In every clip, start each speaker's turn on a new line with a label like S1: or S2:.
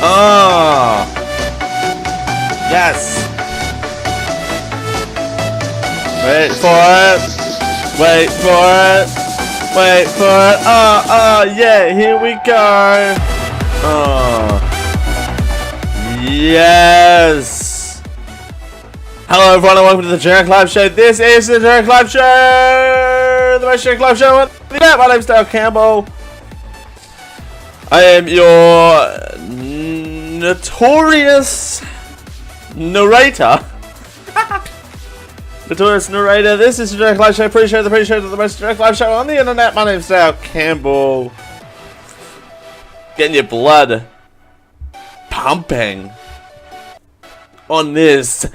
S1: Oh! Yes! Wait for it! Wait for it! Wait for it! Oh, yeah, here we go! Oh. Yes! Hello everyone and welcome to the Generic Live Show. This is the Generic Live Show! The most Generic Live Show on the net. My name's Dale Campbell. I am your notorious narrator. Notorious narrator. This is the Generic Live Show. Preshow, the pre-show to the most Generic Live Show on the internet. My name's Dale Campbell. Getting your blood pumping on this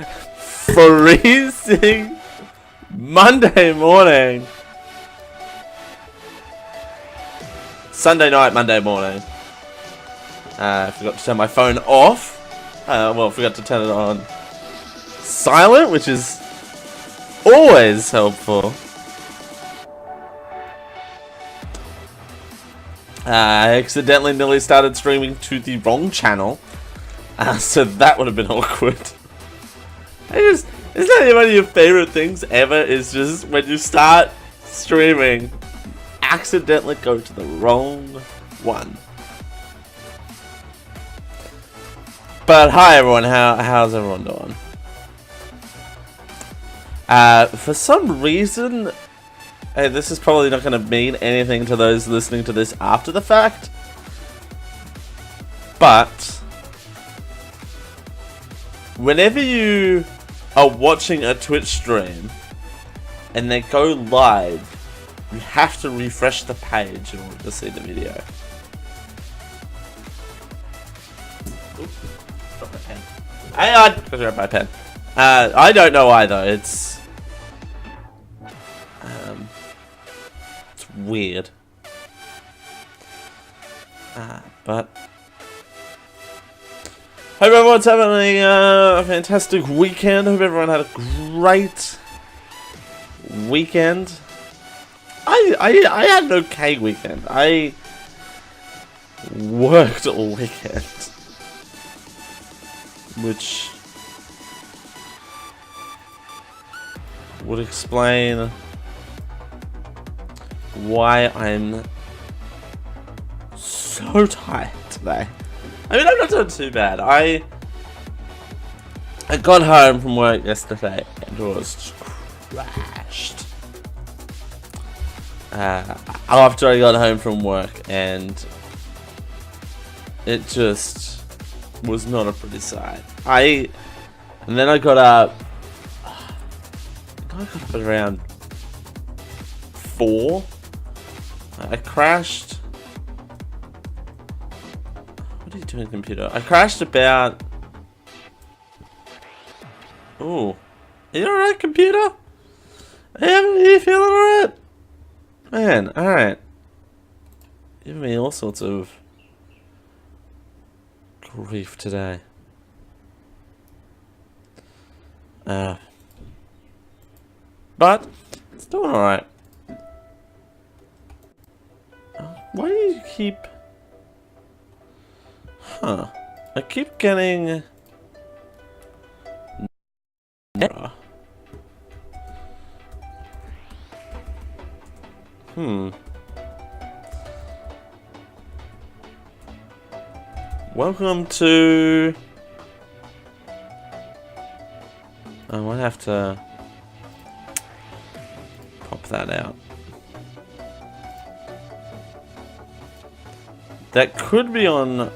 S1: freezing Monday morning. Sunday night, Monday morning. I forgot to turn my phone off. Well, I forgot to turn it on silent, which is always helpful. I accidentally nearly started streaming to the wrong channel. So that would have been awkward. Isn't that one of your favorite things ever? Is just when you start streaming, accidentally go to the wrong one. But hi everyone, how's everyone doing? For some reason, hey, this is probably not going to mean anything to those listening to this after the fact, but whenever you are watching a Twitch stream and they go live, you have to refresh the page in order to see the video. Oops, dropped my pen. Hang on, I dropped my pen. I don't know either. It's weird. But hope everyone's having a fantastic weekend. Hope everyone had a great weekend. I had an okay weekend. I worked all weekend, which would explain why I'm so tired today. I mean, I'm not doing too bad. I got home from work yesterday and was crashed. After I got home from work, and it just was not a pretty sight. And then I got up. I got up at around 4. I crashed. What are you doing, computer? I crashed about. Ooh, are you alright, computer? Are you feeling alright? Man, alright. Giving me all sorts of grief today. But it's doing alright. Why do you keep... Huh. I keep getting... Welcome to... I might have to pop that out. That could be on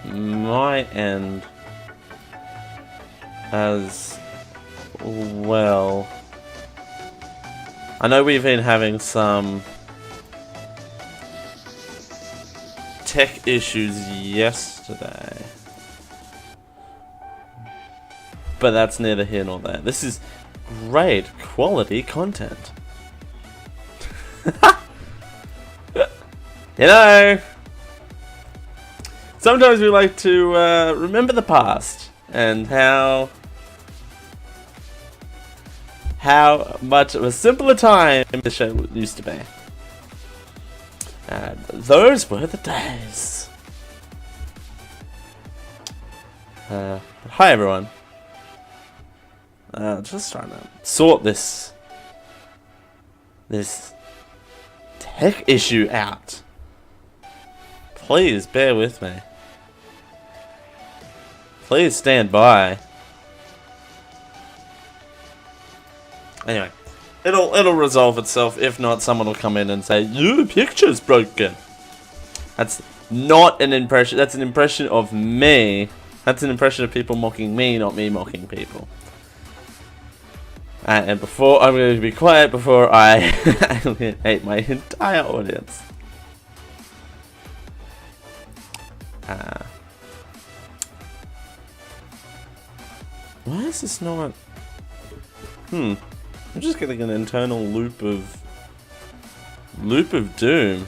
S1: my end as well. I know we've been having some tech issues yesterday, but that's neither here nor there. This is great quality content. You know, sometimes we like to remember the past and how much of a simpler time the show used to be. And those were the days. Hi everyone. Just trying to sort this tech issue out. Please bear with me. Please stand by. Anyway, it'll resolve itself. If not, someone will come in and say, "Your picture's broken." That's not an impression. That's an impression of me. That's an impression of people mocking me, not me mocking people. And before I'm going to be quiet before I hate my entire audience. Why is this not? I'm just getting an internal loop of doom.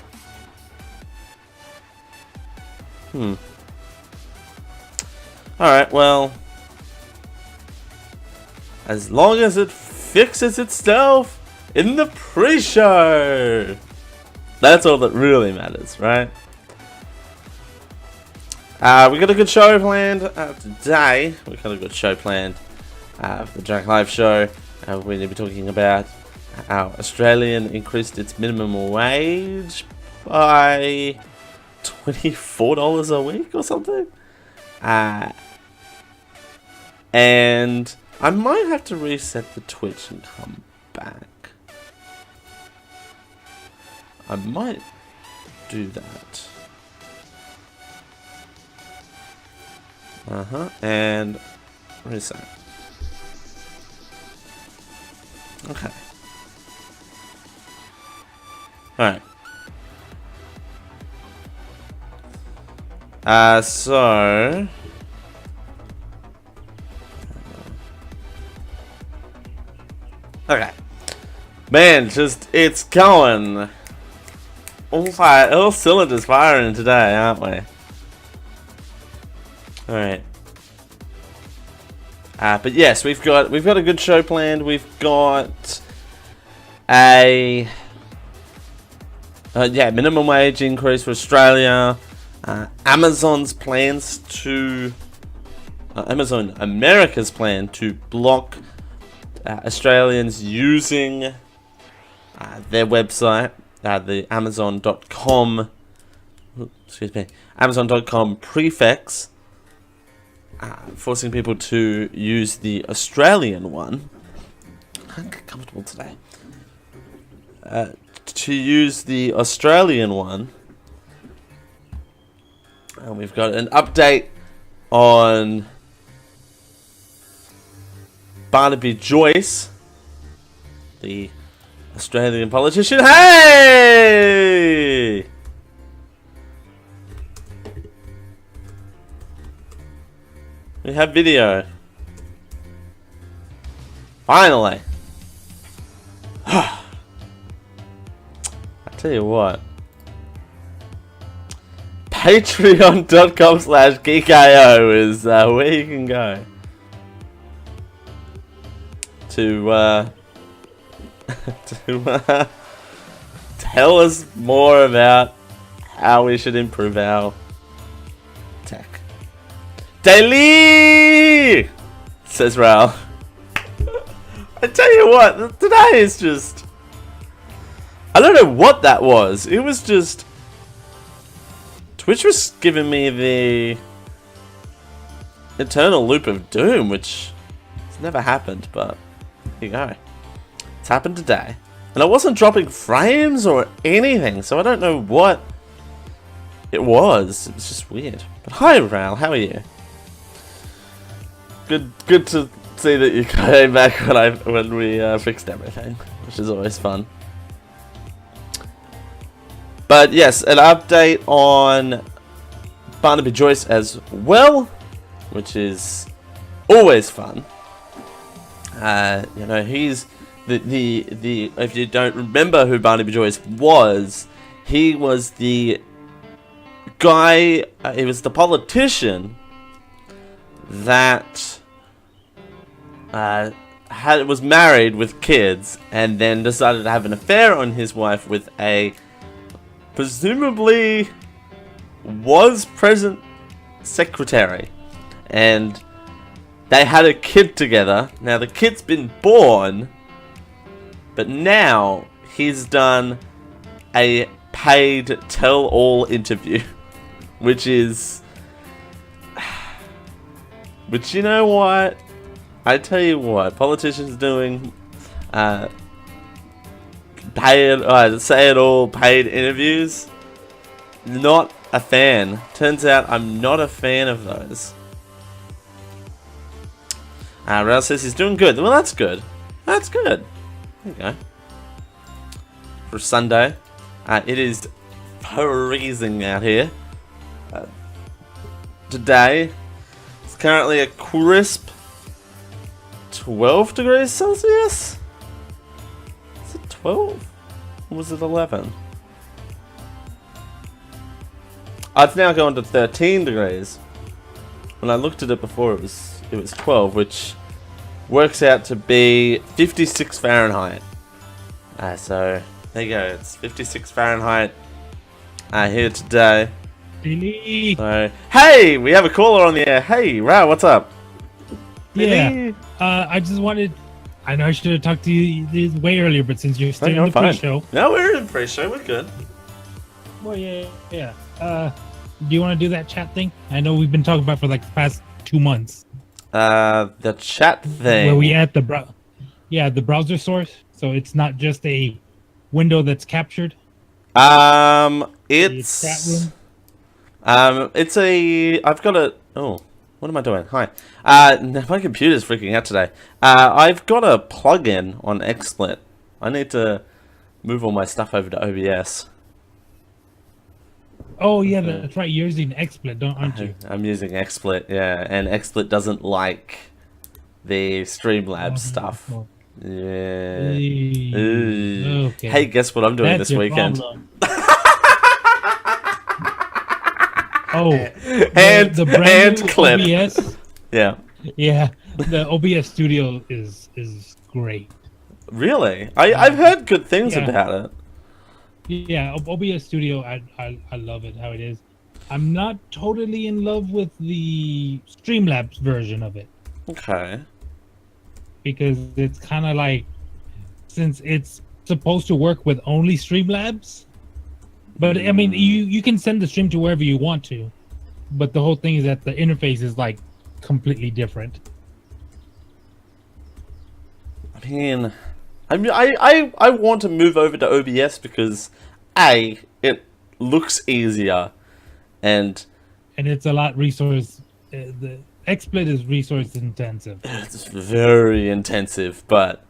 S1: Alright, well, as long as it fixes itself in the pre-show, that's all that really matters, right? We got a good show planned today. We got a good show planned for the Drunk Live show. We're going to be talking about how Australian increased its minimum wage by $24 a week or something. And I might have to reset the Twitch and come back. I might do that. And reset. Okay. Alright. So okay. Man, just it's going. All cylinders firing today, aren't we? Alright. But yes, we've got a good show planned. We've got a minimum wage increase for Australia. Amazon America's plan to block Australians using their website, the Amazon.com. Amazon.com prefix. Forcing people to use the Australian one. I can't get comfortable today. To use the Australian one. And we've got an update on Barnaby Joyce, the Australian politician. Hey! We have video. Finally. I tell you what. Patreon.com/geekio is where you can go to tell us more about how we should improve our tech. Daily, says Raul. I tell you what, today is just, I don't know what that was. It was just, Twitch was giving me the eternal loop of doom, which has never happened, but here you go. It's happened today. And I wasn't dropping frames or anything, so I don't know what it was. It was just weird. But hi, Raul, how are you? Good to see that you came back when we fixed everything, which is always fun. But yes, an update on Barnaby Joyce as well, which is always fun. You know, he's the if you don't remember who Barnaby Joyce was, he was the guy. He was the politician that was married with kids and then decided to have an affair on his wife with a presumably was present secretary, and they had a kid together. Now the kid's been born, but now he's done a paid tell-all interview, which you know what? I tell you what, politicians doing say it all paid interviews. Not a fan. Turns out I'm not a fan of those. Raul says he's doing good. Well, that's good. That's good. There you go. For Sunday, it is freezing out here. Today, it's currently a crisp 12 degrees Celsius. Is it 12? Or was it 11? It's now gone to 13 degrees. When I looked at it before, it was 12, which works out to be 56 Fahrenheit. So there you go. It's 56 Fahrenheit here today.
S2: Billy.
S1: So, hey, we have a caller on the air. Hey, Raul, what's up?
S2: Yeah. I just wanted. I know I should have talked to you this way earlier, but since you're still in the pre-show.
S1: No, we're in the pre-show. We're good.
S2: Well, yeah. Do you want to do that chat thing? I know we've been talking about it for like the past 2 months.
S1: The chat thing.
S2: Where we add the browser source, so it's not just a window that's captured.
S1: It's
S2: chat room.
S1: I've got a. Oh, what am I doing? Hi. My computer's freaking out today. I've got a plugin on XSplit. I need to move all my stuff over to OBS.
S2: Oh yeah, that's right. You're using XSplit, aren't you?
S1: I'm using XSplit, yeah, and XSplit doesn't like the Streamlabs stuff. Yeah.
S2: Okay.
S1: Hey, guess what I'm doing this weekend?
S2: the
S1: clip.
S2: OBS.
S1: Yeah.
S2: Yeah, the OBS Studio is great.
S1: Really? I've heard good things about it.
S2: Yeah, OBS Studio, I love it how it is. I'm not totally in love with the Streamlabs version of it.
S1: Okay.
S2: Because it's kind of like, since it's supposed to work with only Streamlabs, but I mean, you can send the stream to wherever you want to, but the whole thing is that the interface is like completely different.
S1: I mean, I want to move over to OBS because it looks easier, and
S2: it's a lot resource. The XSplit is resource intensive.
S1: It's very intensive, but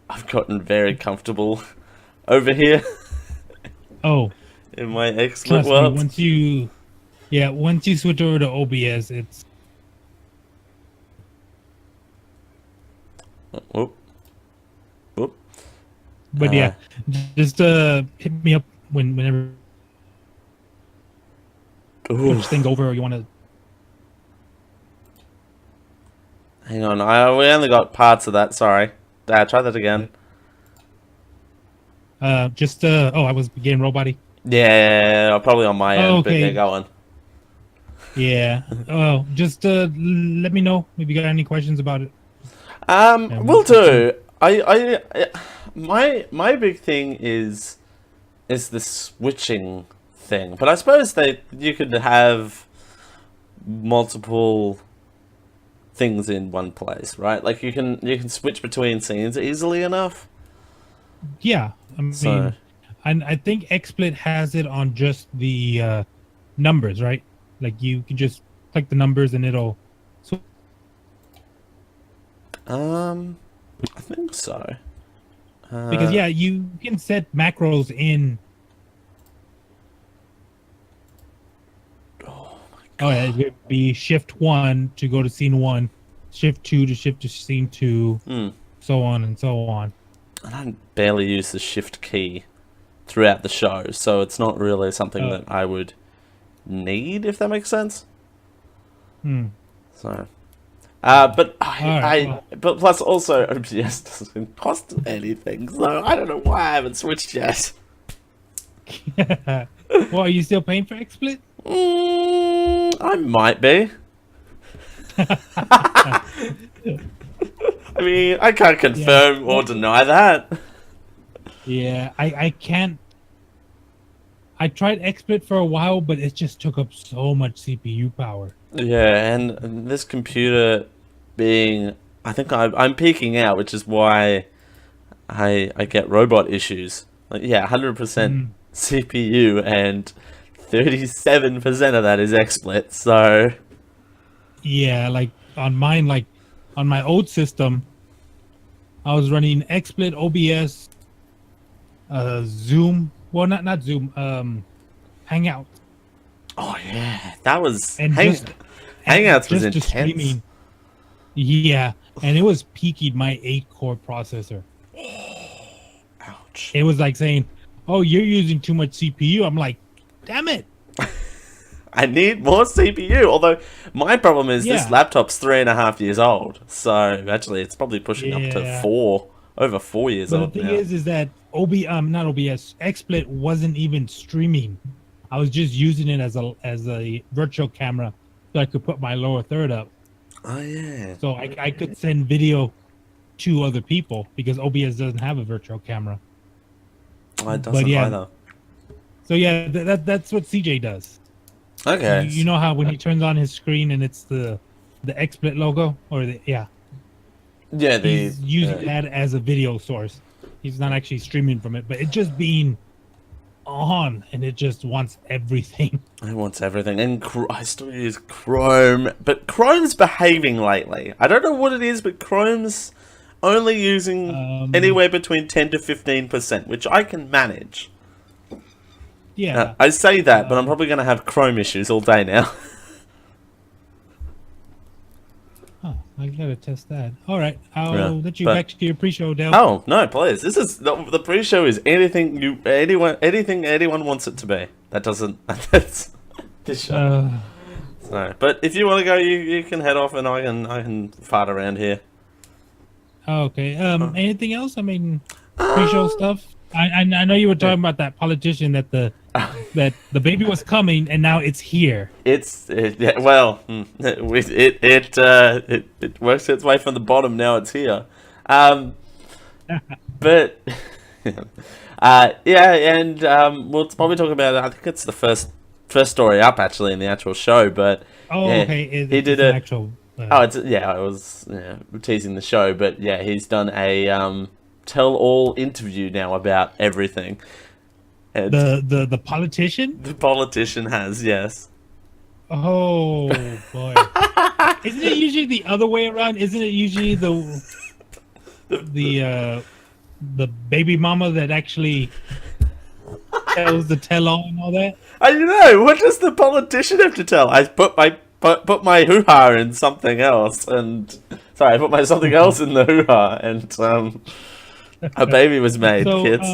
S1: I've gotten very comfortable over here.
S2: Oh,
S1: in my XSplit world.
S2: Once you switch over to OBS, it's.
S1: Whoop.
S2: But yeah, just hit me up whenever switch things over, or you want to.
S1: Hang on, we only got parts of that. Sorry, try that again.
S2: I was getting roboty.
S1: Yeah, probably on my end, but they're going.
S2: Yeah. Oh, just let me know if you got any questions about it.
S1: Will do. My big thing is the switching thing, but I suppose you could have multiple things in one place, right? Like you can switch between scenes easily enough.
S2: Yeah, I mean, and I think XSplit has it on just the numbers, right? Like you can just click the numbers and it'll.
S1: I think so.
S2: Because you can set macros in.
S1: Oh my God.
S2: Oh yeah, it would be Shift 1 to go to scene 1, Shift 2 to shift to scene 2, so on and so on.
S1: And I barely use the Shift key throughout the show, so it's not really something that I would need, if that makes sense. So. But but plus also OBS doesn't cost anything, so I don't know why I haven't switched yet.
S2: Well, are you still paying for XSplit?
S1: I might be. I mean, I can't confirm or deny that.
S2: Yeah, I can't. I tried XSplit for a while, but it just took up so much CPU power.
S1: Yeah, and this computer being, I think I'm peaking out, which is why I get robot issues. Like, yeah, 100% CPU and 37% of that is XSplit. So
S2: Yeah, like on mine, like on my old system, I was running XSplit, OBS, Zoom. Well, not Zoom. Hangout.
S1: oh yeah, that was
S2: And
S1: Hangouts was
S2: just the
S1: intense.
S2: streaming. Yeah, and it was peaking my 8-core processor.
S1: Ouch.
S2: It was like saying, "Oh, you're using too much CPU." I'm like, "Damn it!"
S1: I need more CPU. Although my problem is this
S2: Yeah.
S1: laptop's 3.5 years old. So actually, it's probably pushing up to
S2: Yeah.
S1: over 4 years
S2: But
S1: old
S2: the thing
S1: now.
S2: is that not OBS, XSplit wasn't even streaming. I was just using it as a virtual camera, so I could put my lower third up,
S1: Oh yeah.
S2: so I could send video to other people because OBS doesn't have a virtual camera.
S1: Oh, it doesn't
S2: yeah.
S1: either.
S2: So yeah, that's what CJ does.
S1: Okay.
S2: You know how when he turns on his screen and it's the XSplit logo
S1: Yeah.
S2: he's using that as a video source. He's not actually streaming from it, but it just being on and it just wants everything.
S1: It wants everything, and I still use Chrome, but Chrome's behaving lately. I don't know what it is, but Chrome's only using anywhere between 10 to 15%, which I can manage.
S2: Yeah.
S1: I say that, but I'm probably going to have Chrome issues all day now.
S2: Huh, I gotta test that. All right, I'll
S1: Yeah,
S2: let you
S1: but-
S2: back to your pre-show, Dale.
S1: Oh no, please! This is the pre-show is anything anyone wants it to be. That doesn't. That's this show. So, but if you want to go, you can head off, and I can fart around here.
S2: Okay. Anything else? I mean, pre-show stuff. I know you were talking about that politician that the baby was coming and now it's here.
S1: It works its way from the bottom. Now it's here. But yeah, and we'll probably talk about it. I think it's the first story up actually in the actual show. But
S2: Oh,
S1: yeah,
S2: okay.
S1: he did an
S2: actual.
S1: I was teasing the show, but yeah, he's done a tell-all interview now about everything. And
S2: the politician.
S1: the politician has, yes.
S2: Oh boy! Isn't it usually the other way around? Isn't it usually the baby mama that actually tells the tell-all and all that?
S1: I know. What does the politician have to tell? I put my hoo-ha in something else, and sorry, I put my something else in the hoo-ha, and a baby was made.
S2: So,
S1: kids.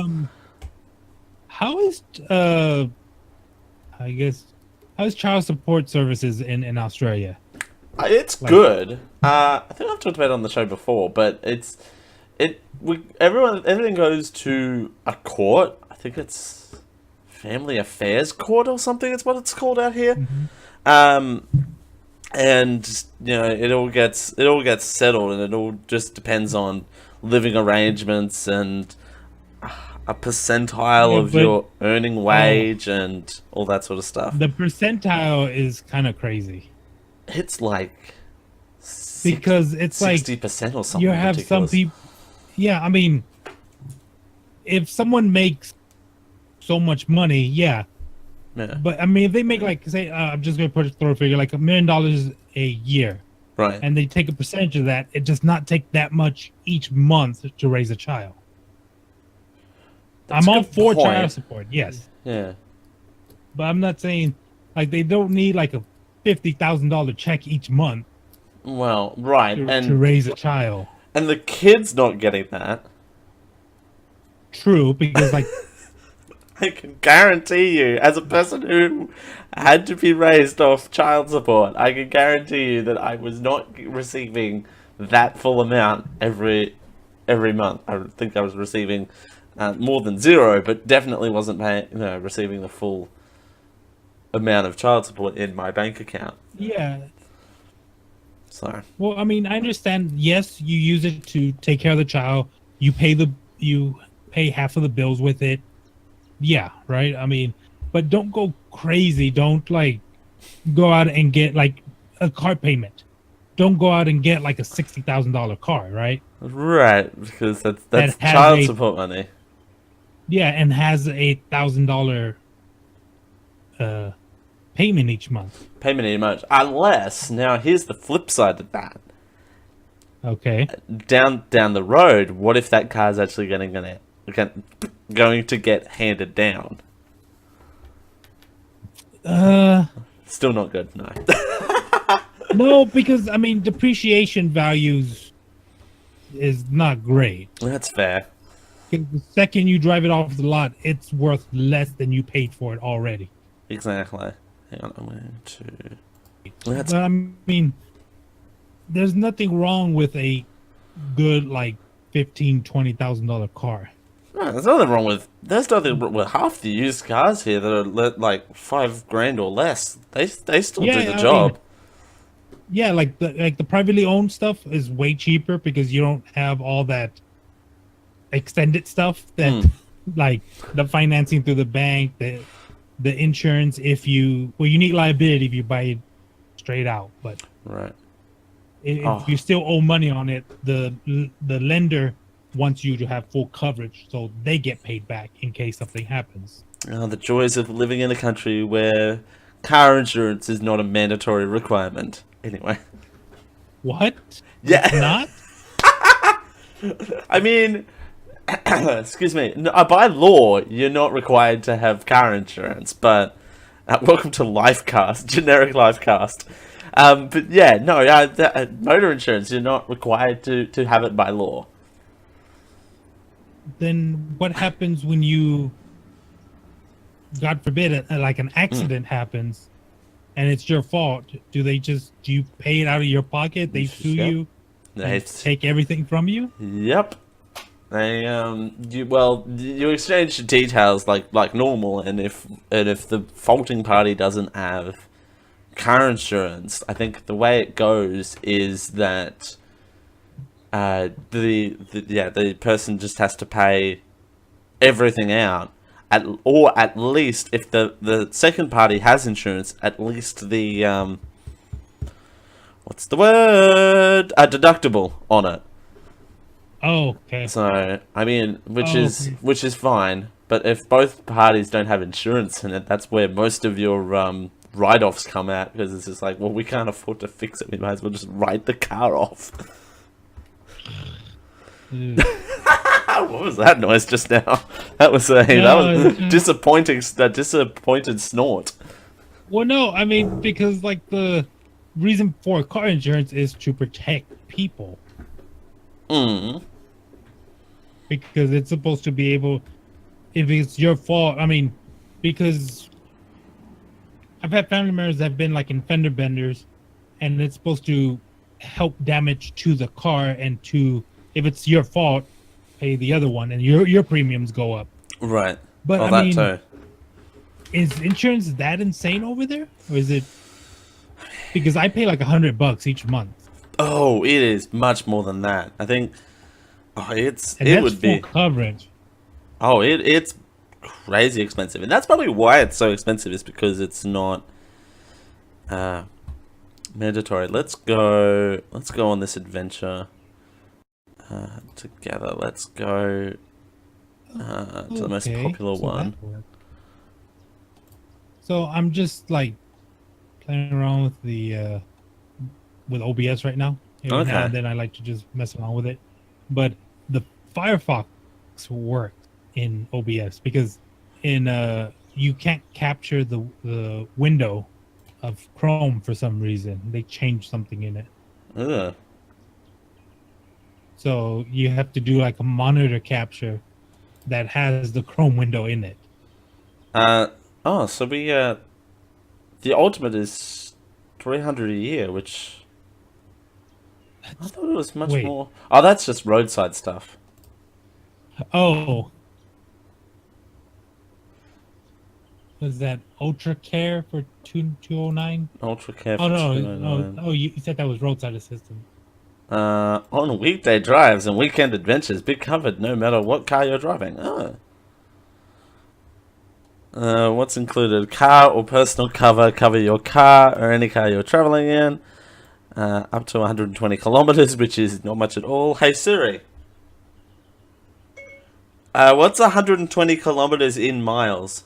S2: how is how's child support services in Australia?
S1: It's good. I think I've talked about it on the show before, but everything goes to a court. I think it's Family Affairs Court or something. It's what it's called out here. And it all gets settled, and it all just depends on living arrangements and a percentile of your earning wage and all that sort of stuff.
S2: The percentile is kind of crazy
S1: It's like
S2: because it's like
S1: 60% or something.
S2: you have
S1: ridiculous.
S2: some people. Yeah, I mean, if someone makes so much money, yeah. But I mean, if they make like say, I'm just gonna throw a figure like $1 million a year,
S1: right?
S2: And they take a percentage of that, it does not take that much each month to raise a child.
S1: That's
S2: I'm
S1: a
S2: all
S1: good
S2: for
S1: point.
S2: child support, yes,
S1: Yeah.
S2: but I'm not saying like they don't need like a $50,000 check each month
S1: Well, right,
S2: to raise a child.
S1: and the kid's not getting that.
S2: True, because like
S1: I can guarantee you, as a person who had to be raised off child support, I can guarantee you that I was not receiving that full amount every month. I think I was receiving more than zero, but definitely wasn't receiving the full amount of child support in my bank account.
S2: Yeah.
S1: So
S2: Well, I mean, I understand. Yes, you use it to take care of the child. You pay half of the bills with it. Yeah, right. I mean, but don't go crazy. Don't like go out and get like a car payment. Don't go out and get like a $60,000 car, right?
S1: right, because that's
S2: That has
S1: child
S2: a
S1: support money.
S2: yeah, and has $1,000 uh payment each month.
S1: Payment in much. Unless now here's the flip side of that.
S2: Okay.
S1: Down the road, what if that car's actually going to get handed down? Still not good, no.
S2: No, because I mean depreciation values is not great.
S1: That's fair.
S2: 'Cause the second you drive it off the lot, it's worth less than you paid for it already.
S1: Exactly. Hang on, I'm going to. That's
S2: But I mean, there's nothing wrong with a good like $15,000-$20,000 car.
S1: no, there's nothing wrong with. There's nothing wrong with half the used cars here that are like $5,000 or less. They still do the
S2: I
S1: job.
S2: mean, yeah, like the privately owned stuff is way cheaper because you don't have all that extended stuff that like the financing through the bank, the insurance you need liability if you buy it straight out, but
S1: Right.
S2: if you still owe money on it, the lender wants you to have full coverage so they get paid back in case something happens.
S1: Oh, the joys of living in a country where car insurance is not a mandatory requirement. Anyway.
S2: What?
S1: Yeah.
S2: It's not?
S1: I mean, excuse me. By law, you're not required to have car insurance, but welcome to Lifecast, generic Lifecast. But yeah, no, motor insurance, you're not required to have it by law.
S2: Then what happens when you, God forbid, like an accident happens and it's your fault? Do you pay it out of your pocket? They sue
S1: Yep.
S2: you?
S1: They
S2: Take everything from you?
S1: Yep. They you exchange details like normal, and if the faulting party doesn't have car insurance, I think the way it goes is that the person just has to pay everything out, or at least if the second party has insurance, at least the what's the word, a deductible on it.
S2: Oh, okay.
S1: So I mean, which is fine, but if both parties don't have insurance in it, that's where most of your write-offs come out, because it's just like, well, we can't afford to fix it, we might as well just write the car off. What was that noise just now? That was disappointing. A disappointed snort.
S2: Well, no, I mean, because like the reason for car insurance is to protect people. Because it's supposed to be able, if it's your fault, I mean, because I've had family members that have been like in fender benders, and it's supposed to help damage to the car, and to, if it's your fault, pay the other one, and your premiums go up.
S1: Right.
S2: But
S1: well,
S2: I mean,
S1: too.
S2: Is insurance that insane over there, or is it? Because I pay like $100 each month.
S1: Oh, it is much more than that. I think. Oh, it would be
S2: full coverage.
S1: Oh, it's crazy expensive, and that's probably why it's so expensive. Is because it's not mandatory. Let's go on this adventure together. Let's go to the most popular one.
S2: So I'm just like playing around with the with OBS right now. Every now and then I like to just mess around with it, but the Firefox works in OBS because in you can't capture the window of Chrome for some reason. They changed something in it.
S1: Ugh.
S2: So you have to do like a monitor capture that has the Chrome window in it.
S1: So we the ultimate is 300 a year, which I thought it was much more. Oh, that's just roadside stuff.
S2: Oh. Was that Ultra Care for 209?
S1: Ultra Care
S2: Oh
S1: for
S2: no,
S1: 299.
S2: you said that was roadside assistance.
S1: On weekday drives and weekend adventures, be covered no matter what car you're driving. Oh. What's included? Car or personal cover. Cover your car or any car you're traveling in. Up to 120 kilometers, which is not much at all. Hey Siri. What's 120 kilometers in miles?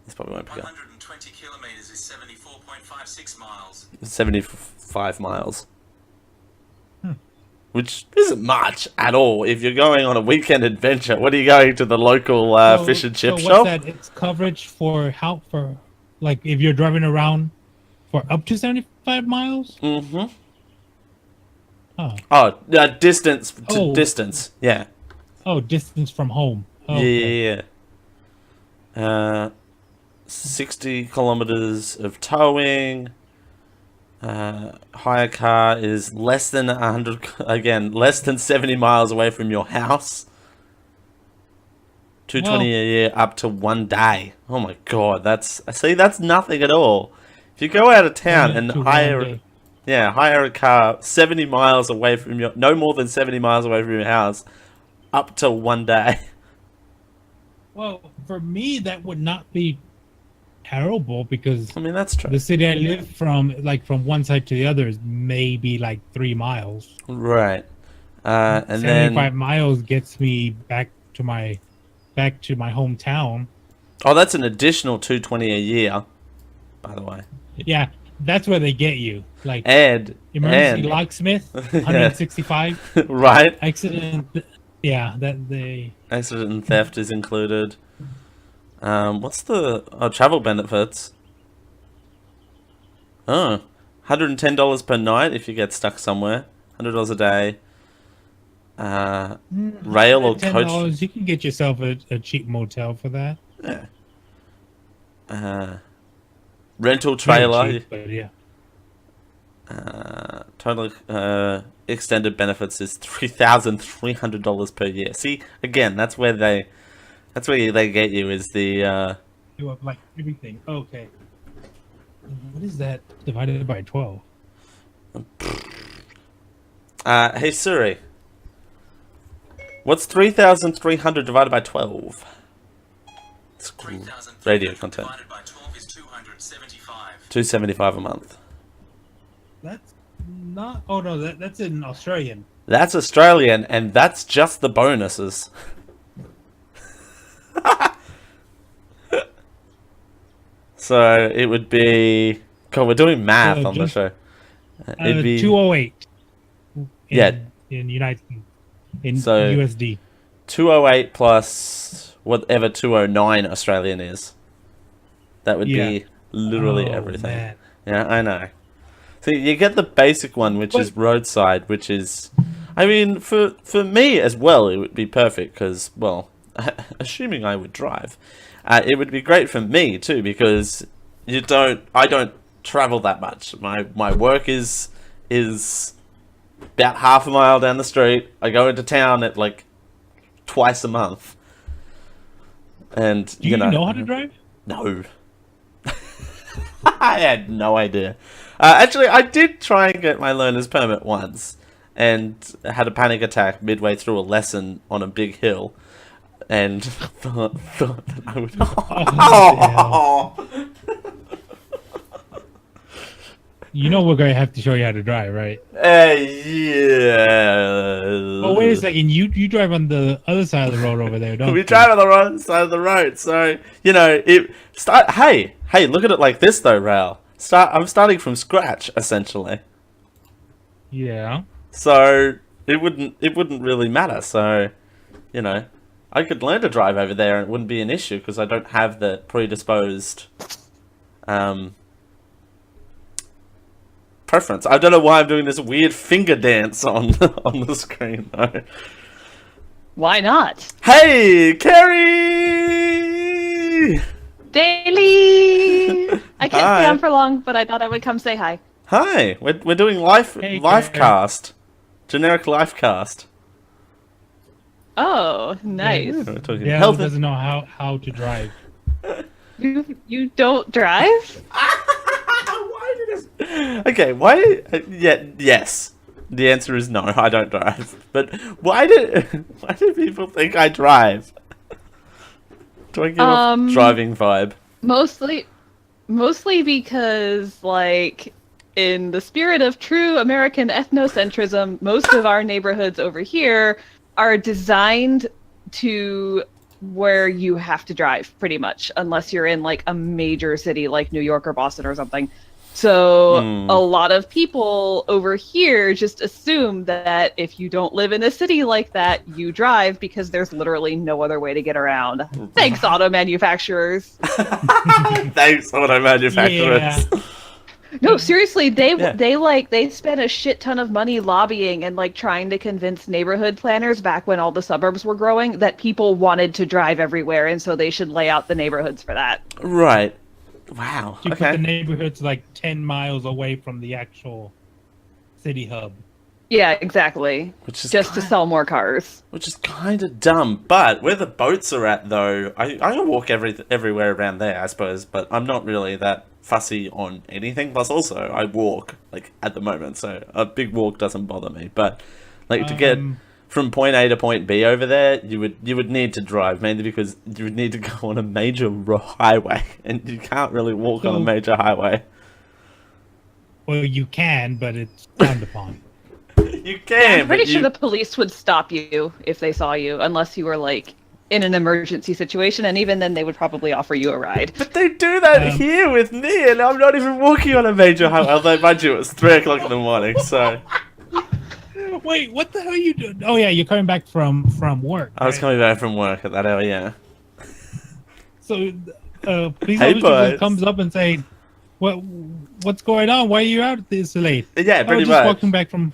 S1: This probably won't pick up.
S3: 120 kilometers is 74.56 miles.
S1: 75 miles. Which isn't much at all. If you're going on a weekend adventure, what are you going to the local fish and chip shop?
S2: What's that? It's coverage for like if you're driving around for up to 75 miles?
S1: Mm-hmm.
S2: Oh.
S1: Distance to distance. Yeah.
S2: Oh, distance from home. Oh,
S1: Yeah. 60 kilometers of towing. Hire car is less than 100, again, less than 70 miles away from your house. 220 a year up to 1 day. Oh my god, that's nothing at all. If you go out of town and hire a car 70 miles away from no more than 70 miles away from your house, up to 1 day.
S2: Well, for me, that would not be terrible because
S1: I mean, that's true.
S2: the city I live from one side to the other is maybe like 3 miles.
S1: Right. And
S2: 75
S1: then
S2: miles gets me back to my hometown.
S1: oh, that's an additional 220 a year, by the way.
S2: Yeah, that's where they get you. Like
S1: and
S2: emergency locksmith, 165.
S1: right.
S2: Accident. Yeah,
S1: Accident and theft is included. What's the travel benefits? Oh, $110 per night if you get stuck somewhere. $100 a day. Rail or coach.
S2: $10, you can get yourself a cheap motel for that.
S1: Yeah. Rental trailer.
S2: Cheap, but yeah.
S1: Total extended benefits is $3,300 per year. See, again, that's where they get you is the
S2: You have like everything. Okay. What is that divided by 12?
S1: Hey Siri. What's 3,300 divided by 12? It's cool. Radio content.
S3: Divided by 12 is 275.
S1: 275 a month.
S2: That's not. Oh no, that's in Australian.
S1: That's Australian, and that's just the bonuses. So it would be. God, we're doing math on the show. It'd be
S2: 208. In United in
S1: So-
S2: USD.
S1: 208 plus whatever 209 Australian is. That would be literally everything.
S2: Man.
S1: Yeah, I know. So you get the basic one, which is roadside, which is, I mean, for me as well, it would be perfect because, well, assuming I would drive, it would be great for me too because I don't travel that much. My work is about half a mile down the street. I go into town at like twice a month, and
S2: Do you know how to drive?
S1: No. I had no idea. Actually, I did try and get my learner's permit once, and had a panic attack midway through a lesson on a big hill, and thought that I would.
S2: Oh, you know we're gonna have to show you how to drive, right?
S1: Yeah.
S2: Oh wait a second, you drive on the other side of the road over there, don't
S1: We
S2: you?
S1: drive on the wrong side of the road, so you know it. Hey, look at it like this though, Raul. I'm starting from scratch essentially,
S2: Yeah.
S1: so it wouldn't really matter. So, you know, I could learn to drive over there and it wouldn't be an issue because I don't have the predisposed preference. I don't know why I'm doing this weird finger dance on the screen though.
S4: Why not?
S1: Hey, Kerry!
S4: Daily! I can't
S1: Hi.
S4: stay on for long, but I thought I would come say hi.
S1: Hi, we're doing live
S2: Hey,
S1: cast, generic live cast.
S4: Oh, nice.
S1: We're talking
S2: Dale
S1: health.
S2: doesn't know how to drive.
S4: You don't drive?
S1: Why did it... Okay, why... Yeah, yes. The answer is no, I don't drive. But why do people think I drive? Do I give off driving vibe?
S4: Mostly because, like, in the spirit of true American ethnocentrism, most of our neighborhoods over here are designed to where you have to drive, pretty much, unless you're in, like, a major city like New York or Boston or something. So a lot of people over here just assume that if you don't live in a city like that, you drive because there's literally no other way to get around. Thanks, auto manufacturers.
S1: Thanks, auto manufacturers.
S2: Yeah.
S4: No, seriously, they
S1: Yeah.
S4: they spent a shit ton of money lobbying and like trying to convince neighborhood planners back when all the suburbs were growing that people wanted to drive everywhere, and so they should lay out the neighborhoods for that.
S1: Right. Wow.
S2: You
S1: Okay.
S2: put the neighborhoods like 10 miles away from the actual city hub.
S4: Yeah, exactly.
S1: Which is
S4: Just to sell more cars.
S1: Which is kind of dumb, but where the boats are at, though, I can walk everywhere around there, I suppose, but I'm not really that fussy on anything. Plus, also, I walk, like, at the moment, so a big walk doesn't bother me. But, like, to get from point A to point B over there, you would need to drive, mainly because you would need to go on a major highway, and you can't really walk on a major highway.
S2: Well, you can, but it's frowned upon.
S1: You can,
S4: I'm pretty
S1: but
S4: sure the police would stop you if they saw you, unless you were like in an emergency situation, and even then they would probably offer you a ride.
S1: But they do that here with me, and I'm not even walking on a major highway. Although, mind you, it's 3 o'clock in the morning, so...
S2: Wait, what the hell are you doing? Oh yeah, you're coming back from work.
S1: I was
S2: right?
S1: coming back from work at that hour, yeah.
S2: So, police
S1: Hey,
S2: officer
S1: boys.
S2: just comes up and say, "What's going on? Why are you out this late?"
S1: Yeah, pretty
S2: just
S1: much.
S2: walking back from.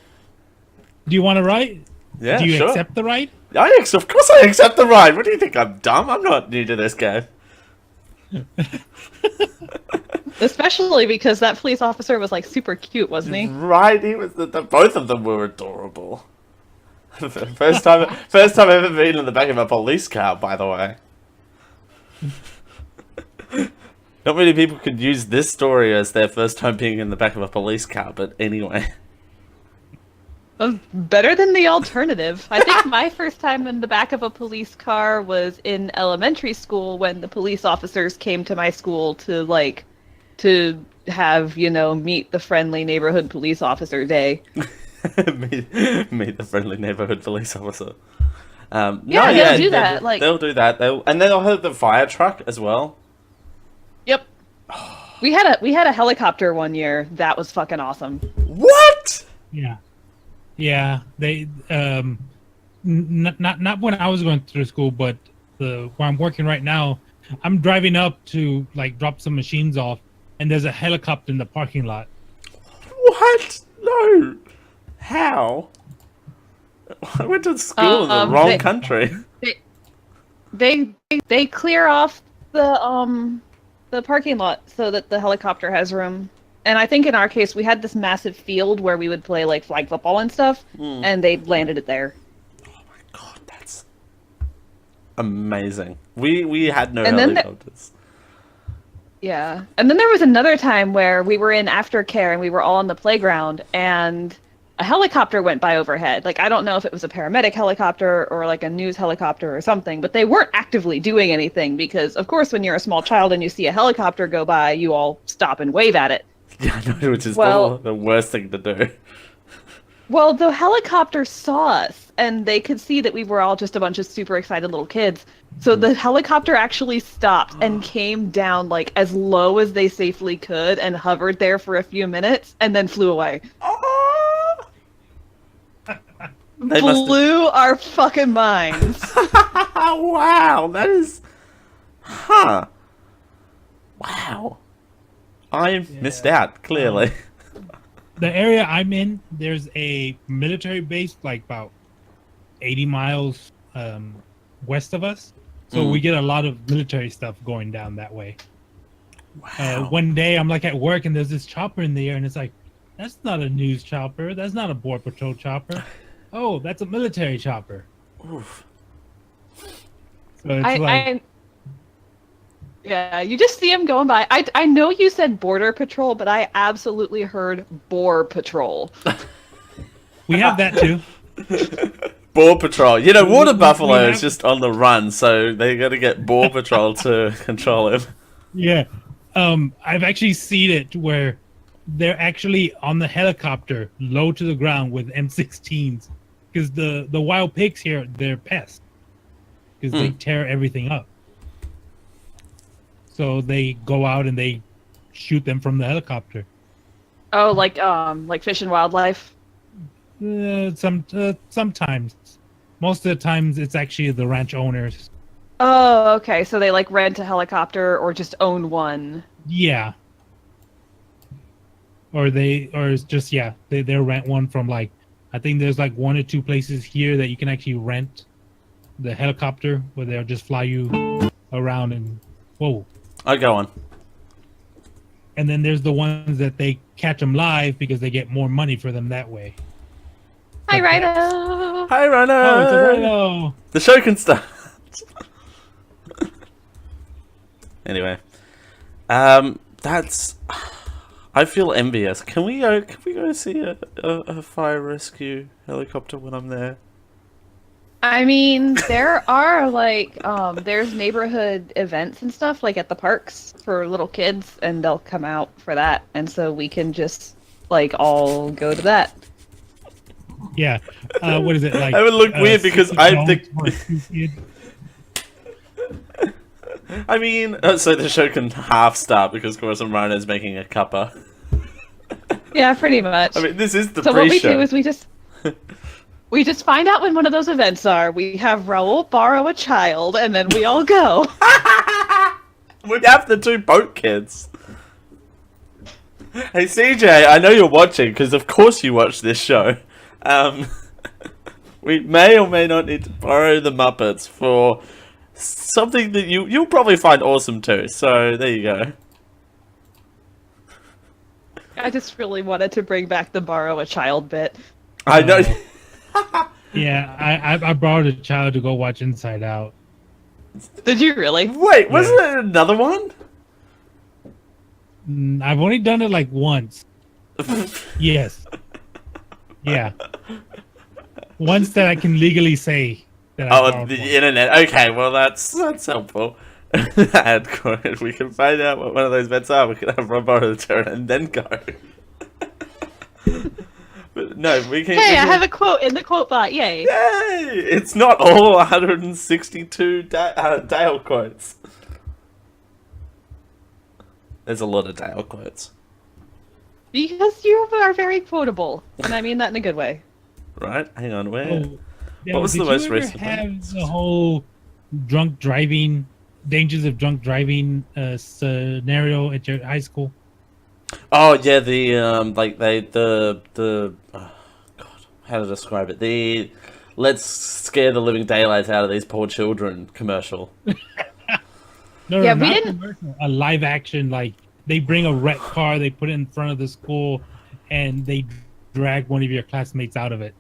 S2: Do you want a ride?
S1: Yeah,
S2: Do you
S1: sure.
S2: accept the ride?
S1: Of course I accept the ride. What do you think? I'm dumb? I'm not new to this game.
S4: Especially because that police officer was like super cute, wasn't he?
S1: Right? He was. Both of them were adorable. First time I've ever been in the back of a police car, by the way. Not many people could use this story as their first time being in the back of a police car, but anyway.
S4: Better than the alternative. I think my first time in the back of a police car was in elementary school when the police officers came to my school to have, meet the friendly neighborhood police officer day.
S1: meet the friendly neighborhood police officer.
S4: Yeah, they'll do that. Like,
S1: they'll do that. And then they'll have the fire truck as well.
S4: Yep. We had a helicopter one year. That was fucking awesome.
S1: What?
S2: Yeah. They not when I was going through school, but where I'm working right now, I'm driving up to like drop some machines off, and there's a helicopter in the parking lot.
S1: What? No. How? I went to school in the wrong country.
S4: They clear off the parking lot so that the helicopter has room. And I think in our case we had this massive field where we would play like flag football and stuff, and they landed it there.
S1: Oh my god, that's amazing. We had no helicopters.
S4: Yeah. And then there was another time where we were in aftercare and we were all on the playground and a helicopter went by overhead. Like, I don't know if it was a paramedic helicopter or like a news helicopter or something, but they weren't actively doing anything because, of course, when you're a small child and you see a helicopter go by, you all stop and wave at it.
S1: Yeah, I know, which is the worst thing to do.
S4: Well, the helicopter saw us, and they could see that we were all just a bunch of super excited little kids. So the helicopter actually stopped and came down like as low as they safely could and hovered there for a few minutes and then flew away. Blew our fucking minds.
S1: Wow, that is... Huh. Wow. I missed out, clearly.
S2: The area I'm in, there's a military base like about 80 miles west of us. So we get a lot of military stuff going down that way.
S1: Wow.
S2: One day I'm like at work and there's this chopper in the air and it's like, that's not a news chopper. That's not a border patrol chopper. Oh, that's a military chopper.
S1: Oof.
S2: So it's
S4: Yeah, you just see them going by. I know you said border patrol, but I absolutely heard boar patrol.
S2: We have that too.
S1: Boar patrol. You know, water
S2: We
S1: buffalo
S2: have-
S1: is just on the run, so they got to get boar patrol to control him.
S2: Yeah. I've actually seen it where they're actually on the helicopter, low to the ground with M16s, because the wild pigs here, they're pests, because they tear everything up. So they go out and they shoot them from the helicopter.
S4: Oh, like Fish and Wildlife.
S2: Sometimes, most of the times, it's actually the ranch owners.
S4: Oh, okay. So they like rent a helicopter or just own one.
S2: Yeah. Or it's just they rent one from like, I think there's like 1 or 2 places here that you can actually rent the helicopter where they'll just fly you around and whoa.
S1: I go on.
S2: And then there's the ones that they catch them live because they get more money for them that way.
S4: Hi,
S2: But
S4: Rhino.
S1: Hi, Rhino.
S2: Oh, it's a rhino.
S1: The show can start. Anyway, that's. I feel envious. Can we go see a fire rescue helicopter when I'm there?
S4: I mean, there are like there's neighborhood events and stuff like at the parks for little kids, and they'll come out for that, and so we can just like all go to that.
S2: Yeah. What is it like?
S1: I would look weird because
S2: 60
S1: I'm the.
S2: for a kid?
S1: I mean, so the show can half start because Chorus and Rhino's making a cuppa.
S4: Yeah, pretty much.
S1: I mean, this is the
S4: So what we
S1: pre-show.
S4: do is we just find out when one of those events are. We have Raul borrow a child, and then we all go.
S1: We have the 2 boat kids. Hey CJ, I know you're watching because of course you watch this show. We may or may not need to borrow the Muppets for something that you'll probably find awesome too. So there you go.
S4: I just really wanted to bring back the borrow a child bit.
S1: I know.
S2: Yeah, I borrowed a child to go watch Inside Out.
S4: Did you really?
S1: Wait, wasn't there another one?
S2: I've only done it like once. Yes. Yeah. Once that I can legally say that I
S1: Oh,
S2: borrowed
S1: the
S2: one.
S1: internet. Okay, well that's helpful. And if we can find out what one of those bets are, we can have Rob borrow the turret and then go. But no, we can.
S4: Hey,
S1: we
S4: I
S1: can...
S4: have a quote in the quote bot. Yay!
S1: Yay! It's not all 162 Dale quotes. There's a lot of Dale quotes.
S4: Because you are very quotable, and I mean that in a good way.
S1: Right? Hang on, where?
S2: Oh,
S1: What was
S2: did
S1: the
S2: you
S1: most
S2: ever
S1: recent one?
S2: have the whole drunk driving, dangers of drunk driving scenario at your high school?
S1: Oh yeah, the oh, God, how to describe it? The let's scare the living daylights out of these poor children commercial.
S2: No,
S4: Yeah,
S2: no,
S4: we
S2: not
S4: didn't-
S2: commercial, a live action, like they bring a wrecked car, they put it in front of the school, and they drag one of your classmates out of it.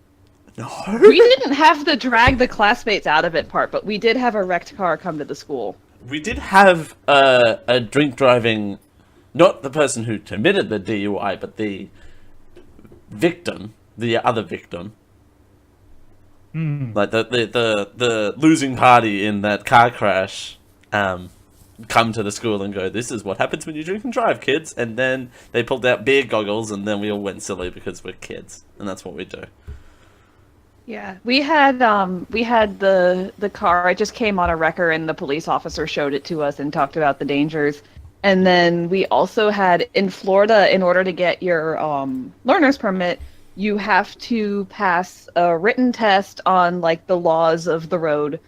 S1: No.
S4: We didn't have the drag the classmates out of it part, but we did have a wrecked car come to the school.
S1: We did have a drink driving, not the person who committed the DUI, but the victim, the other victim. Like the losing party in that car crash, come to the school and go, "This is what happens when you drink and drive, kids." And then they pulled out beer goggles, and then we all went silly because we're kids, and that's what we do.
S4: Yeah, we had the car. It just came on a wrecker, and the police officer showed it to us and talked about the dangers. And then we also had in Florida, in order to get your learner's permit, you have to pass a written test on like the laws of the road,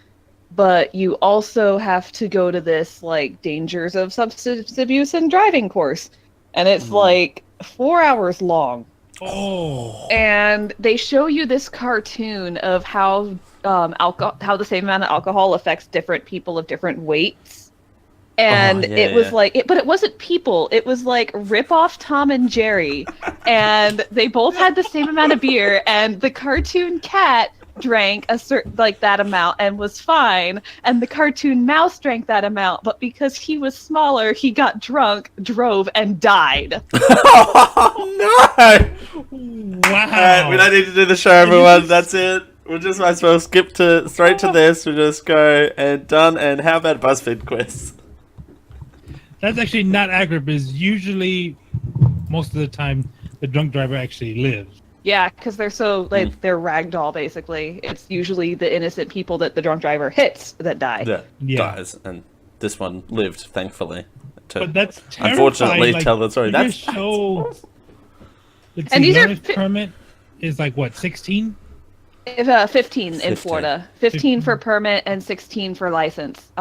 S4: but you also have to go to this like dangers of substance abuse and driving course, and it's like 4 hours long.
S2: Oh,
S4: And they show you this cartoon of how how the same amount of alcohol affects different people of different weights. And
S1: Oh, yeah,
S4: it was
S1: yeah.
S4: like, but it wasn't people. It was like rip off Tom and Jerry, and they both had the same amount of beer. And the cartoon cat drank a certain like that amount and was fine, and the cartoon mouse drank that amount, but because he was smaller, he got drunk, drove, and died.
S1: Oh no!
S2: Wow.
S1: We don't need to do the show, everyone. That's it. We're just might as well skip straight to this. We'll just go and done. And how about BuzzFeed quiz?
S2: That's actually not accurate because usually, most of the time, the drunk driver actually lives.
S4: Yeah, because they're so like they're ragdoll basically. It's usually the innocent people that the drunk driver hits that die.
S2: Yeah.
S1: Dies, and this one lived, thankfully. To
S2: But that's terrifying.
S1: unfortunately
S2: like,
S1: tell the story.
S2: your
S1: That's
S2: show. Let's
S4: And
S2: see,
S4: these are
S2: learner's permit is like what, 16?
S4: 15 in
S1: 15.
S4: Florida. 15 for permit and 16 for license.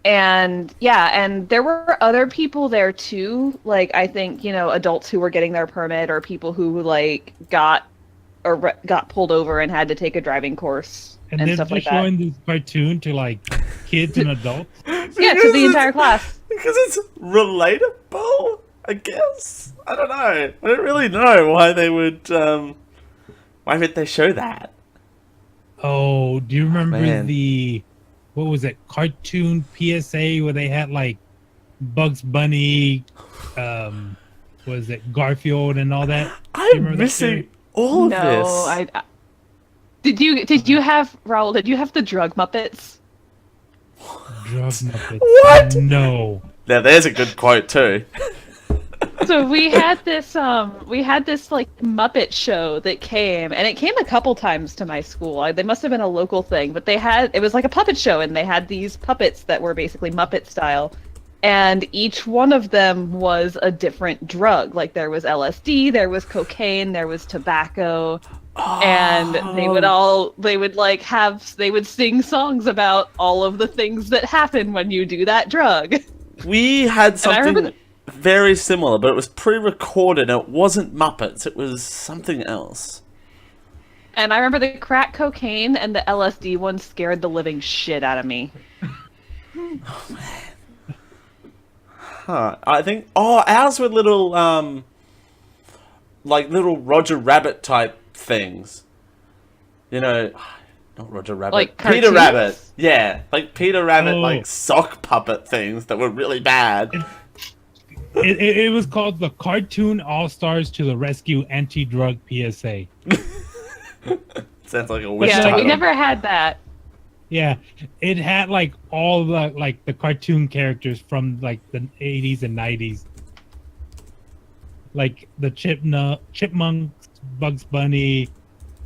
S4: And yeah, and there were other people there too. Like I think, adults who were getting their permit or people who like got pulled over and had to take a driving course
S2: And
S4: and
S2: they're
S4: stuff like
S2: just
S4: that.
S2: showing this cartoon to like kids and adults.
S4: Yeah, to the entire class.
S1: Because it's relatable, I guess. I don't know. I don't really know why they would. Why would they show that?
S2: Oh, do you remember
S1: man.
S2: what was it, cartoon PSA where they had like Bugs Bunny, was it Garfield and all that? Do you remember
S1: I'm
S2: that
S1: missing
S2: show?
S1: all of
S4: No,
S1: this.
S4: did you have Raul? Did you have the drug Muppets?
S2: Drug Muppets.
S1: What?
S2: No.
S1: Now there's a good quote too.
S4: So we had this like Muppet show that came, and it came a couple times to my school. They must have been a local thing, but it was like a puppet show, and they had these puppets that were basically Muppet style, and each one of them was a different drug. Like there was LSD, there was cocaine, there was tobacco, and they would sing songs about all of the things that happen when you do that drug.
S1: We had
S4: I remember
S1: something very similar, but it was pre-recorded. It wasn't Muppets. It was something else.
S4: And I remember the crack cocaine and the LSD one scared the living shit out of me.
S1: Huh. I think. Oh, ours were little, like little Roger Rabbit type things. Not Roger Rabbit.
S4: Like
S1: Peter
S4: cartoons?
S1: Rabbit. Yeah, like Peter Rabbit,
S2: Oh.
S1: like sock puppet things that were really bad.
S2: It was called the Cartoon All-Stars to the Rescue Anti-Drug PSA.
S1: Sounds like a wish
S4: Yeah,
S1: title.
S4: we never had that.
S2: Yeah, it had like all the cartoon characters from like the 80s and 90s. Like the Chipmunks, Bugs Bunny,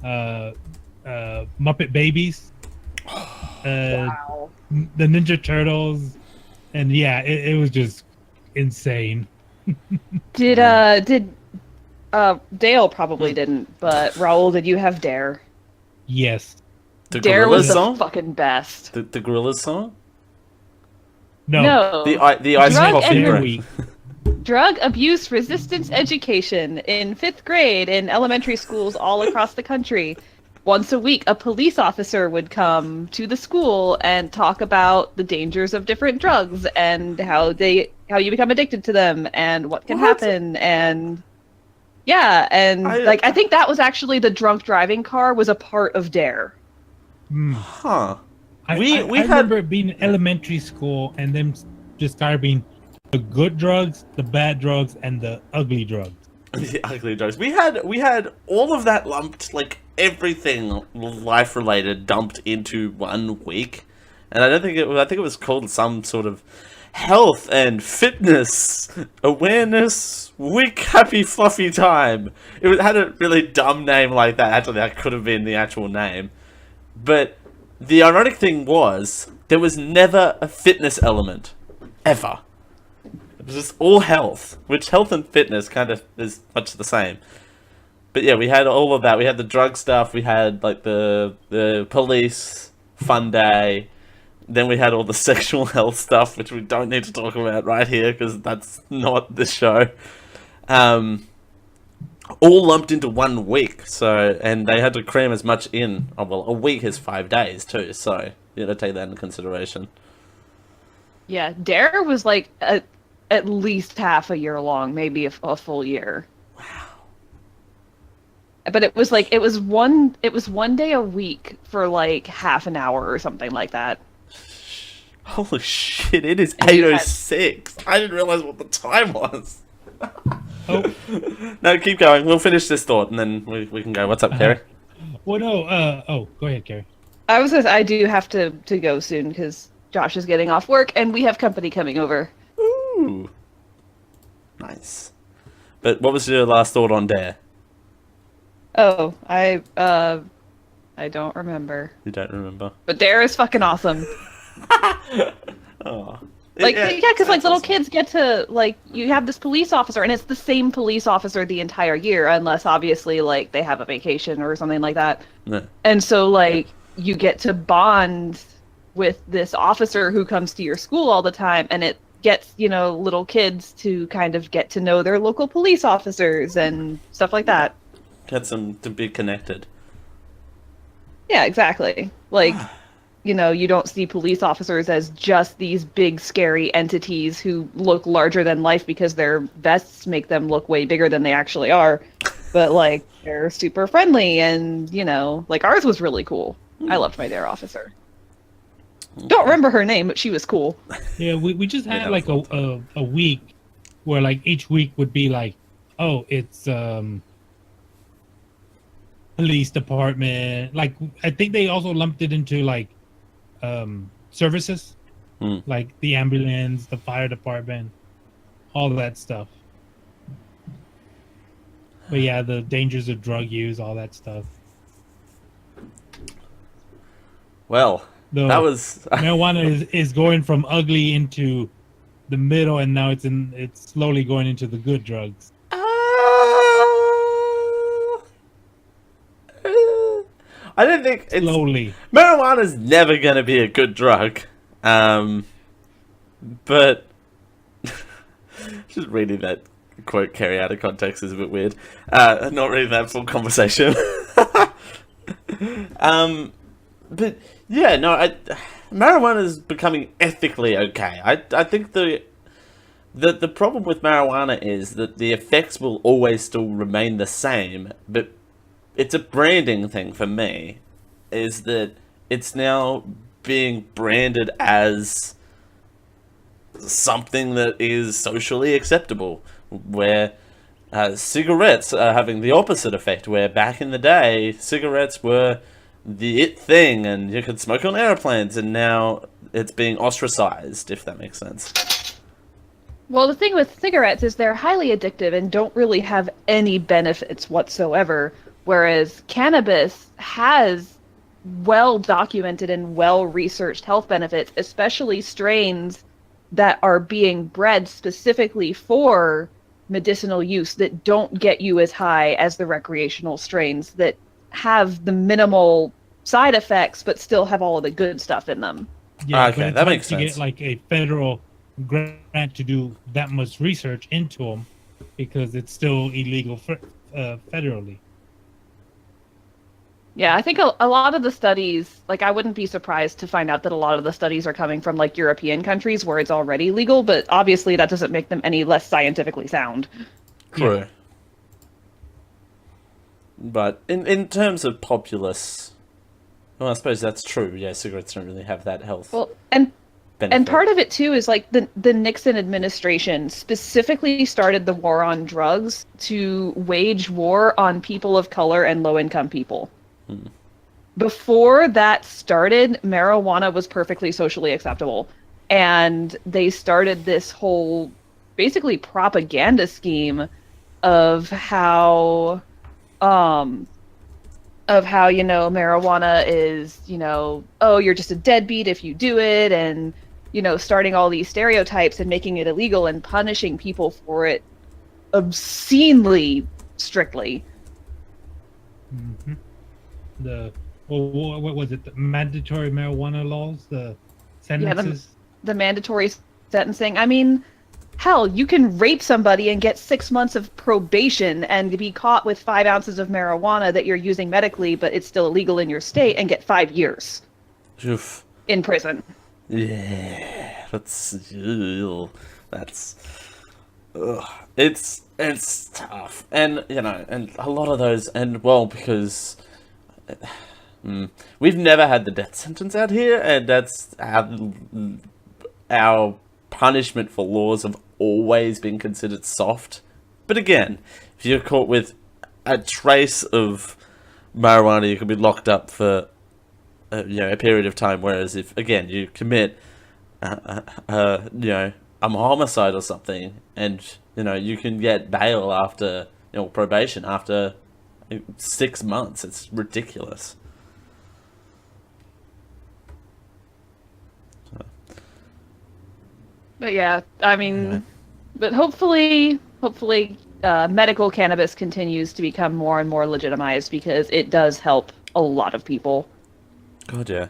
S2: Muppet Babies,
S4: Wow.
S2: the Ninja Turtles, and yeah, it was just insane.
S4: Did Dale probably didn't, but Raul, did you have Dare?
S2: Yes.
S1: The
S4: Dare was
S1: Gorillaz
S4: the
S1: song?
S4: fucking best.
S1: The Gorillaz song?
S2: No.
S4: No.
S1: The Ice
S4: Drug
S1: Coffee
S4: and
S2: Very
S1: Breath.
S2: weak.
S4: Drug abuse resistance education in 5th grade in elementary schools all across the country. Once a week, a police officer would come to the school and talk about the dangers of different drugs and how you become addicted to them and what can happen. And yeah, and I think that was actually the drunk driving car was a part of Dare.
S1: Huh.
S2: I
S1: We had-
S2: remember it being elementary school and them describing the good drugs, the bad drugs, and the ugly drugs.
S1: The ugly jokes. We had all of that lumped, like everything life related dumped into 1 week, and I think it was called some sort of health and fitness awareness week, happy fluffy time. It had a really dumb name like that. Actually, that could have been the actual name, but the ironic thing was there was never a fitness element, ever. It was just all health, which health and fitness kind of is much the same. But yeah, we had all of that. We had the drug stuff. We had like the police fun day. Then we had all the sexual health stuff, which we don't need to talk about right here because that's not the show. All lumped into 1 week. So, and they had to cram as much in. Oh, well, a week is 5 days too. So you got to take that into consideration.
S4: Yeah, Dare was like at least half a year long, maybe a full year. Wow. But it was one day a week for like half an hour or something like that.
S1: Holy shit, it is
S4: And you had-
S1: 8:06. I didn't realize what the time was.
S2: Oh,
S1: No, keep going. We'll finish this thought and then we can go. What's up, Kerry?
S2: well, no. Go ahead, Kerry.
S4: I do have to go soon because Josh is getting off work and we have company coming over.
S1: Ooh. Nice. But what was your last thought on Dare?
S4: Oh, I don't remember.
S1: You don't remember?
S4: But Dare is fucking awesome.
S1: Oh.
S4: Like, yeah, because like
S1: that's
S4: little
S1: awesome.
S4: kids get to like you have this police officer, and it's the same police officer the entire year, unless obviously like they have a vacation or something like that.
S1: No.
S4: And so like you get to bond with this officer who comes to your school all the time, and it gets little kids to kind of get to know their local police officers and stuff like that.
S1: Get them to be connected.
S4: Yeah, exactly. Like. You don't see police officers as just these big, scary entities who look larger than life because their vests make them look way bigger than they actually are. But, like, they're super friendly and, like, ours was really cool. I loved my Dare officer. Don't remember her name, but she was cool.
S2: Yeah, we just had
S1: Yeah,
S2: like a week where like each week would be like, oh, it's police department. Like I think they also lumped it into like services, like the ambulance, the fire department, all that stuff. But yeah, the dangers of drug use, all that stuff.
S1: Well,
S2: Though
S1: that was...
S2: marijuana is going from ugly into the middle, and now it's slowly going into the good drugs.
S1: I don't think it's...
S2: Slowly.
S1: Marijuana's never gonna be a good drug. But... Just reading that quote Kerry out of context is a bit weird. Not reading that full conversation. But yeah, no, marijuana is becoming ethically okay. I think the problem with marijuana is that the effects will always still remain the same, but it's a branding thing for me, is that it's now being branded as something that is socially acceptable, where cigarettes are having the opposite effect, where back in the day, cigarettes were the it thing, and you could smoke on airplanes, and now it's being ostracized, if that makes sense.
S4: Well, the thing with cigarettes is they're highly addictive and don't really have any benefits whatsoever, whereas cannabis has well-documented and well-researched health benefits, especially strains that are being bred specifically for medicinal use that don't get you as high as the recreational strains that have the minimal side effects but still have all of the good stuff in them.
S2: Yeah,
S1: Okay,
S2: but it's
S1: that
S2: hard
S1: makes
S2: to
S1: sense.
S2: get like a federal grant to do that much research into them because it's still illegal federally.
S4: Yeah, I think a lot of the studies, like I wouldn't be surprised to find out that a lot of the studies are coming from like European countries where it's already legal, but obviously that doesn't make them any less scientifically sound.
S1: True. But in terms of populace, well, I suppose that's true. Yeah, cigarettes don't really have that health
S4: Well, and
S1: benefit.
S4: part of it too is like the Nixon administration specifically started the war on drugs to wage war on people of color and low-income people. Before that started, marijuana was perfectly socially acceptable. And they started this whole basically propaganda scheme of how marijuana is, oh, you're just a deadbeat if you do it, and starting all these stereotypes and making it illegal and punishing people for it obscenely strictly.
S2: Mm-hmm. What was it? The mandatory marijuana laws, the sentences.
S4: The mandatory sentencing. I mean, hell, you can rape somebody and get 6 months of probation and be caught with 5 ounces of marijuana that you're using medically, but it's still illegal in your state, and get 5 years
S1: Oof.
S4: in prison.
S1: Yeah, that's... Ugh. it's tough, and and a lot of those, and well, because we've never had the death sentence out here, and that's our punishment for laws have always been considered soft. But again, if you're caught with a trace of marijuana, you could be locked up for a period of time. Whereas if again you commit a homicide or something, and you can get bail after probation after 6 months. It's ridiculous.
S4: But yeah, I mean, but hopefully, medical cannabis continues to become more and more legitimized because it does help a lot of people.
S1: God, yeah,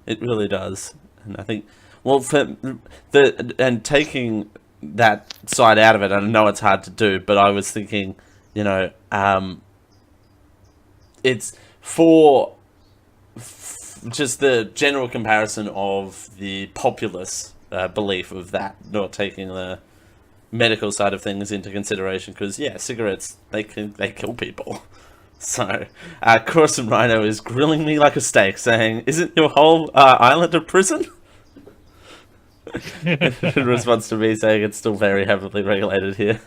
S1: it really does. And I think, well, and taking that side out of it, I know it's hard to do, but I was thinking, it's for just the general comparison of the populace belief of that, not taking the medical side of things into consideration, because cigarettes, they kill people. So Corson Rhino is grilling me like a steak, saying, isn't your whole island a prison? In response to me saying it's still very heavily regulated here.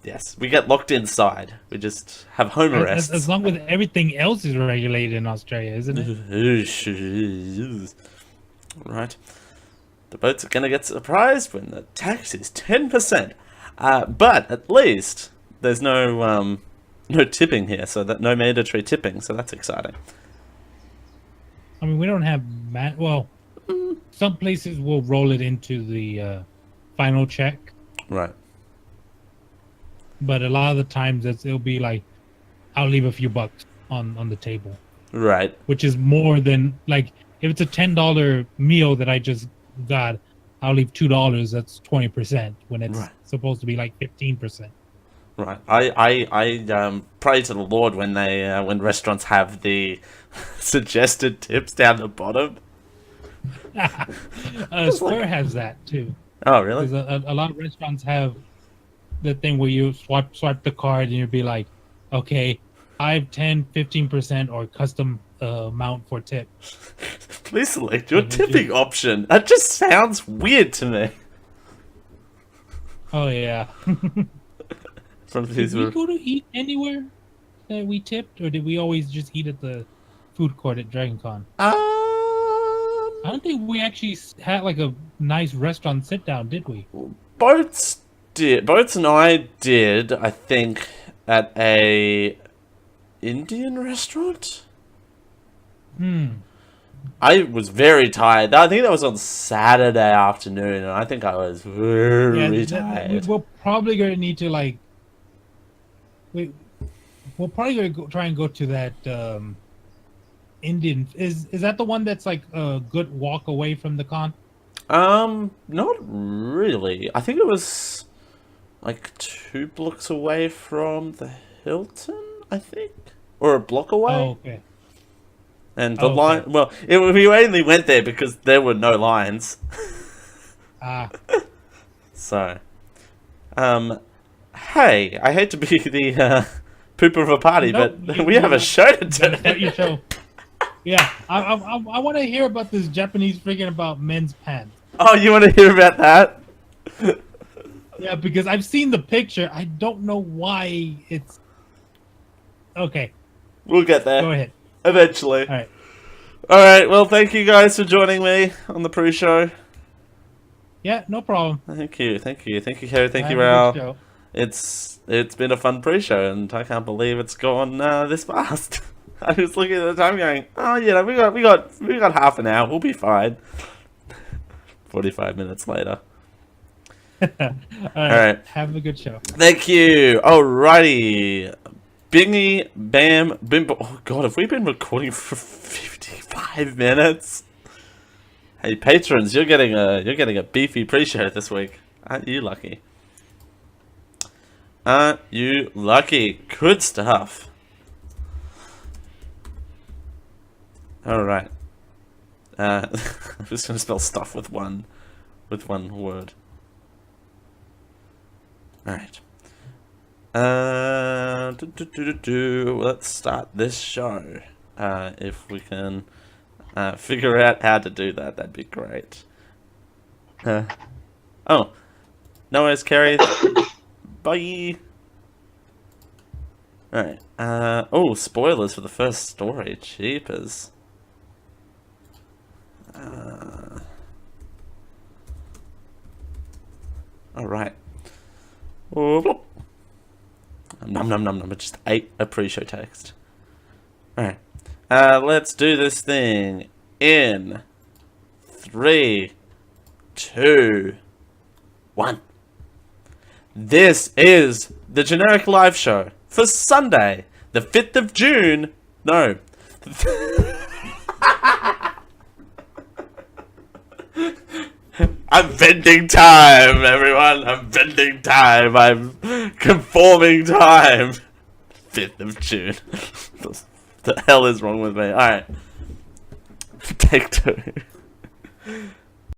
S1: Yes, we get locked inside. We just have home arrests.
S2: As long as everything else is regulated in Australia, isn't it?
S1: Right. The boats are going to get surprised when the tax is 10%. But at least there's no tipping here, so that no mandatory tipping, so that's exciting.
S2: I mean, we don't have some places will roll it into the final check.
S1: Right.
S2: But a lot of the times it'll be like, I'll leave a few bucks on the table.
S1: Right.
S2: Which is more than, like, if it's a $10 meal that I just got, I'll leave $2. That's 20% when it's supposed to be like 15%.
S1: Right. I pray to the Lord when when restaurants have the suggested tips down the bottom.
S2: Square has that too.
S1: Oh, really?
S2: Because a lot of restaurants have the thing where you swipe the card and you'll be like, okay, 5, 10, 15% or custom amount for tip.
S1: Please select your tipping option. That just sounds weird to me.
S2: Oh yeah. Did we go to eat anywhere that we tipped, or did we always just eat at the food court at DragonCon? I don't think we actually had like a nice restaurant sit down, did we?
S1: Boats and I did, I think, at a Indian restaurant. I was very tired. I think that was on Saturday afternoon, and I think I was very tired.
S2: We're probably going to need to we'll probably going to try and go to that Indian. Is that the one that's like a good walk away from the con?
S1: Not really. I think it was like 2 blocks away from the Hilton, I think, or a block away.
S2: Oh, okay.
S1: And the line, well, we only went there because there were no lines. So, hey, I hate to be the pooper of a party, but we have a show to do.
S2: Your show. Yeah, I want to hear about this Japanese freaking about men's pants.
S1: Oh, you want to hear about that?
S2: Yeah, because I've seen the picture. I don't know why it's... Okay.
S1: We'll get there.
S2: Go ahead.
S1: Eventually.
S2: Alright,
S1: well, thank you guys for joining me on the pre-show.
S2: Yeah, no problem.
S1: Thank you, Harry, thank you, Raul. It's been a fun pre-show, and I can't believe it's gone this fast. I was looking at the time going, oh, we got half an hour, we'll be fine. 45 minutes later. Alright.
S2: Have a good show.
S1: Thank you. Alrighty. Bingy, bam, bimbo. Oh god, have we been recording for 55 minutes? Hey patrons, you're getting a beefy pre-show this week. Aren't you lucky? Aren't you lucky? Good stuff. Alright. I'm just gonna spell stuff with one word. Alright. Let's start this show. If we can figure out how to do that, that'd be great. Oh. No worries, Kerry. Bye. Alright. Oh, spoilers for the first story. Cheapers. Alright. Oh, nom nom nom nom. I just ate a pre-show text. Alright. Let's do this thing in 3, 2, 1. This is the Generic Live Show for Sunday, the 5th of June. No. I'm bending time, everyone. I'm bending time. I'm conforming time. 5th of June. What the hell is wrong with me? Alright. Take 2.